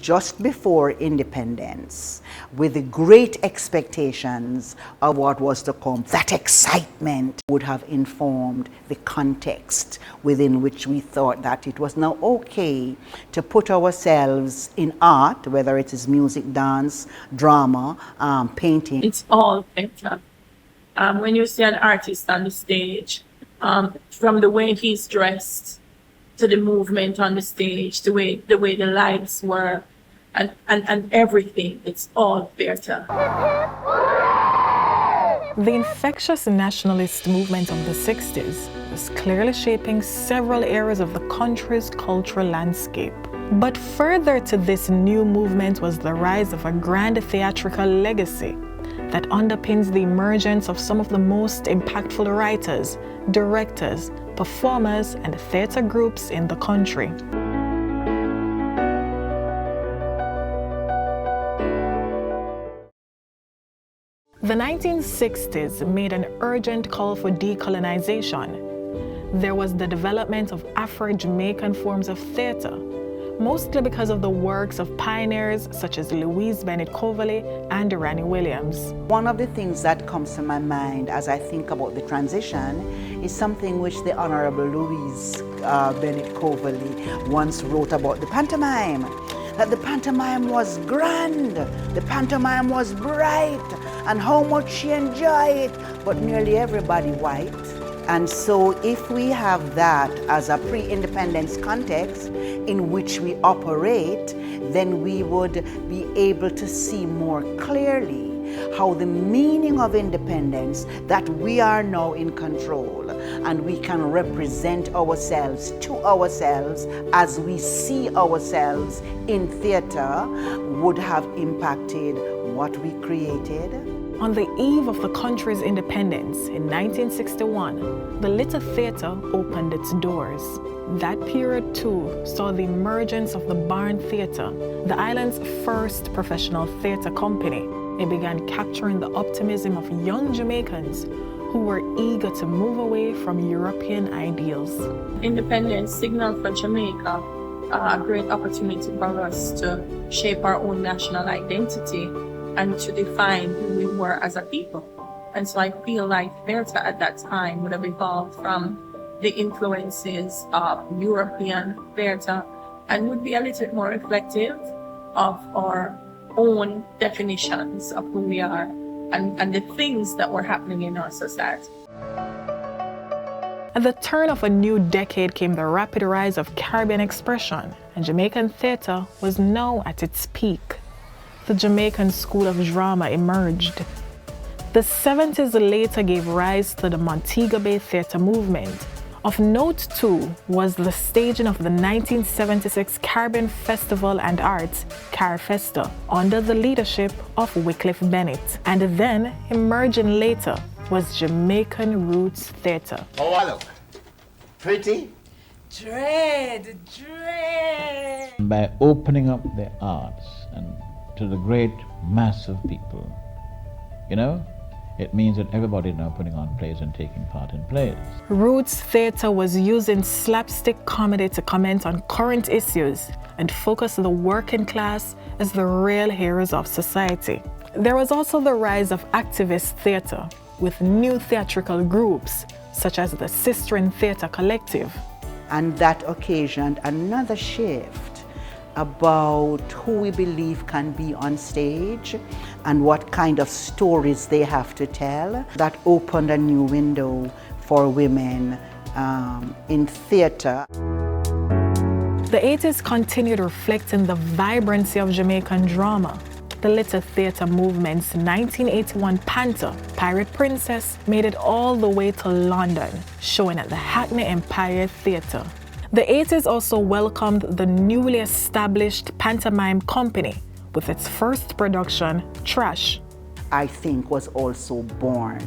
just before independence, with the great expectations of what was to come. That excitement would have informed the context within which we thought that it was now okay to put ourselves in art, whether it is music, dance, drama, painting. It's all better. When you see an artist on the stage, from the way he's dressed to the movement on the stage, the way the lights were, and everything, it's all better. The infectious nationalist movement of the 60s was clearly shaping several areas of the country's cultural landscape. But further to this new movement was the rise of a grand theatrical legacy that underpins the emergence of some of the most impactful writers, directors, performers, and theater groups in the country. The 1960s made an urgent call for decolonization. There was the development of Afro-Jamaican forms of theater, mostly because of the works of pioneers such as Louise Bennett Coverley and Ranny Williams. One of the things that comes to my mind as I think about the transition is something which the Honorable Louise Bennett Coverley once wrote about the pantomime. That the pantomime was grand, the pantomime was bright, and how much she enjoyed it, but nearly everybody white. And so if we have that as a pre-independence context in which we operate, then we would be able to see more clearly how the meaning of independence, that we are now in control and we can represent ourselves to ourselves as we see ourselves in theater, would have impacted what we created. On the eve of the country's independence in 1961, the Little Theatre opened its doors. That period too saw the emergence of the Barn Theatre, the island's first professional theatre company. It began capturing the optimism of young Jamaicans who were eager to move away from European ideals. Independence signaled for Jamaica a great opportunity for us to shape our own national identity and to define who we were as a people. And so I feel like theatre at that time would have evolved from the influences of European theatre and would be a little bit more reflective of our own definitions of who we are and the things that were happening in our society. At the turn of a new decade came the rapid rise of Caribbean expression, and Jamaican theatre was now at its peak. The Jamaican School of Drama emerged. The 70s later gave rise to the Montego Bay theatre movement. Of note too was the staging of the 1976 Caribbean Festival and Arts, CarFesta, under the leadership of Wycliffe Bennett. And then, emerging later, was Jamaican Roots Theatre. Oh, I look. Pretty? Dread. By opening up the arts and to the great mass of people, it means that everybody is now putting on plays and taking part in plays. Roots Theatre was using slapstick comedy to comment on current issues and focus the working class as the real heroes of society. There was also the rise of activist theatre, with new theatrical groups, such as the Sistren Theatre Collective. And that occasioned another shift about who we believe can be on stage and what kind of stories they have to tell. That opened a new window for women in theatre. The 80s continued reflecting the vibrancy of Jamaican drama. The Little Theatre movement's 1981 Panther, Pirate Princess, made it all the way to London, showing at the Hackney Empire Theatre. The 80s also welcomed the newly established pantomime company with its first production, Trash. I think was also born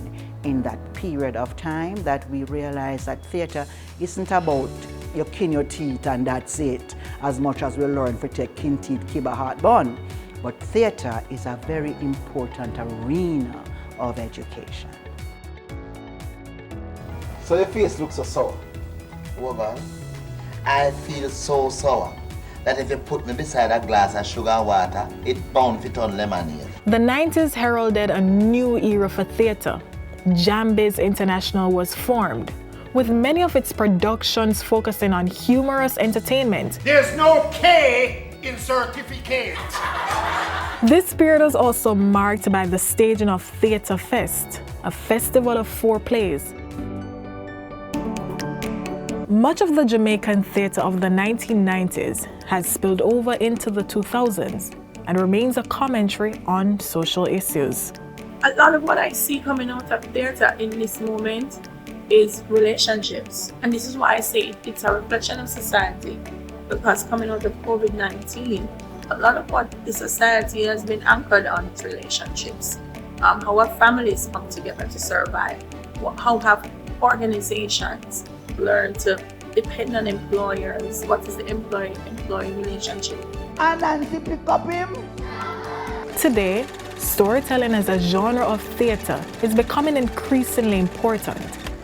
in that period of time that we realized that theatre isn't about you kin your teeth and that's it, as much as we learn for take kin teeth, keep a heart bun. But theatre is a very important arena of education. So your face looks so sour. Woman, I feel so sour. that if you put me beside a glass of sugar and water, it bound to turn lemonade. The 90s heralded a new era for theatre. Jambiz International was formed, with many of its productions focusing on humorous entertainment. There's no K in certificate. This period was also marked by the staging of Theatre Fest, a festival of 4 plays. Much of the Jamaican theatre of the 1990s has spilled over into the 2000s and remains a commentary on social issues. A lot of what I see coming out of theatre in this moment is relationships. And this is why I say it's a reflection of society, because coming out of COVID-19, a lot of what the society has been anchored on is relationships. How have families come together to survive? How have organizations learned to depend on employers? What is the employee relationship? And Nancy pick up him. Today, storytelling as a genre of theatre is becoming increasingly important,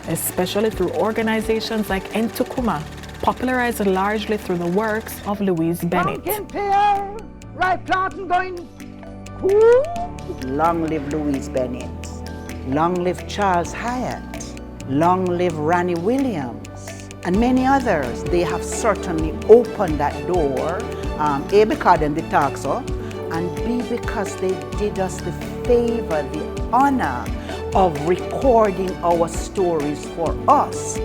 especially through organizations like Entukuma, popularized largely through the works of Louise Bennett. Right planting going. Long live Louise Bennett. Long live Charles Hyatt. Long live Ranny Williams. And many others. They have certainly opened that door. A, because them they talk so, and B, because they did us the favor, the honor of recording our stories for us.